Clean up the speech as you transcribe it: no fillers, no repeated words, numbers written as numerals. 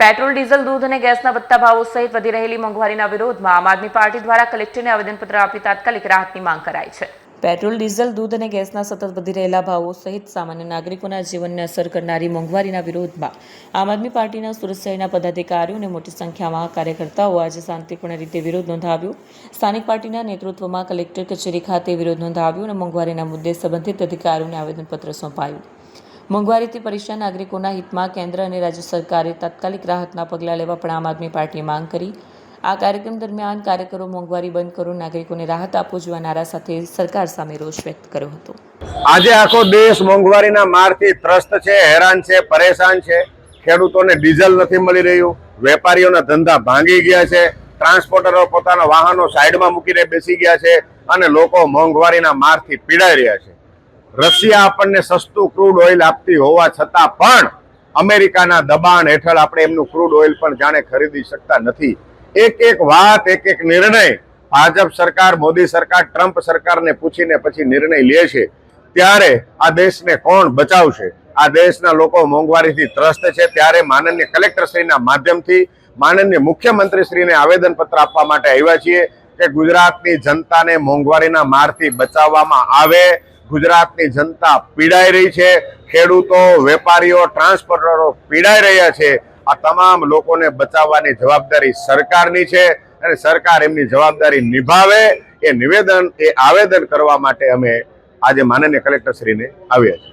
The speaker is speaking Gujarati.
પેટ્રોલ, ડીઝલ, દૂધ અને ગેસના વધતા ભાવો સહિત વધી રહેલી મોંઘવારીના વિરોધમાં આમ આદમી પાર્ટી દ્વારા કલેક્ટરને આવેદનપત્ર આપી તાત્કાલિક રાહતની માંગ કરાઈ છે। પેટ્રોલ, ડીઝલ, દૂધ અને ગેસના સતત વધી રહેલા ભાવો સહિત સામાન્ય નાગરિકોના જીવનને અસર કરનારી મોંઘવારીના વિરોધમાં આમ આદમી પાર્ટીના સુરત શહેરના પદાધિકારીઓ અને મોટી સંખ્યામાં કાર્યકર્તાઓ આજે શાંતિપૂર્ણ રીતે વિરોધ નોંધાવ્યો। સ્થાનિક પાર્ટીના નેતૃત્વમાં કલેક્ટર કચેરી ખાતે વિરોધ નોંધાવ્યો અને મોંઘવારીના મુદ્દે સંબંધિત અધિકારીઓને આવેદનપત્ર સોંપાયું। મોંઘવારીથી પરેશાન નાગરિકોના હિતમાં કેન્દ્ર અને રાજ્ય સરકારે તાત્કાલિક રાહતના પગલાં લેવા પણ આમ આદમી પાર્ટીએ માંગ કરી। આ કાર્યક્રમ દરમિયાન કાર્યકરો મોંઘવારી બંધ કરો, નાગરિકોને રાહત આપો જેવા નારા સાથે સરકાર સામે રોષ વ્યક્ત કર્યો હતો। આજે આખો દેશ મોંઘવારીના મારથી ત્રસ્ત છે, હેરાન છે, પરેશાન છે। ખેડૂતોને ડીઝલ નથી મળી રહ્યું, વેપારીઓના ધંધા ભાંગી ગયા છે, ટ્રાન્સપોર્ટરો પોતાના વાહનો સાઈડમાં મૂકીને બેસી ગયા છે અને લોકો મોંઘવારીના મારથી પીડાઈ રહ્યા છે। રશિયા આપણને સસ્તું ક્રૂડ ઓઇલ આપતી હોવા છતાં પણ અમેરિકાના દબાણ હેઠળ આપણે એમનું ક્રૂડ ઓઇલ પણ જાણે ખરીદી શકતા નથી। એક એક વાત, એક એક નિર્ણય ભાજપ સરકાર, મોદી સરકાર, ટ્રમ્પ સરકારને પૂછીને પછી નિર્ણય લે છે। ત્યારે આ દેશને કોણ બચાવશે? આ દેશના લોકો મોંઘવારીથી ત્રસ્ત છે। ત્યારે માનનીય કલેક્ટરશ્રીના માધ્યમથી માનનીય મુખ્યમંત્રીશ્રીને આવેદનપત્ર આપવા માટે આવ્યા છીએ કે ગુજરાતની જનતાને મોંઘવારીના મારથી બચાવવામાં આવે। ગુજરાતની જનતા પીડાઈ રહી છે, ખેડૂતો, વેપારીઓ, ટ્રાન્સપોર્ટરો પીડાઈ રહ્યા છે। આ તમામ લોકોને બચાવવાની જવાબદારી સરકારની છે અને સરકાર એમની જવાબદારી નિભાવે એ આવેદન કરવા માટે અમે આજે માનનીય કલેક્ટરશ્રીને આવ્યા છીએ।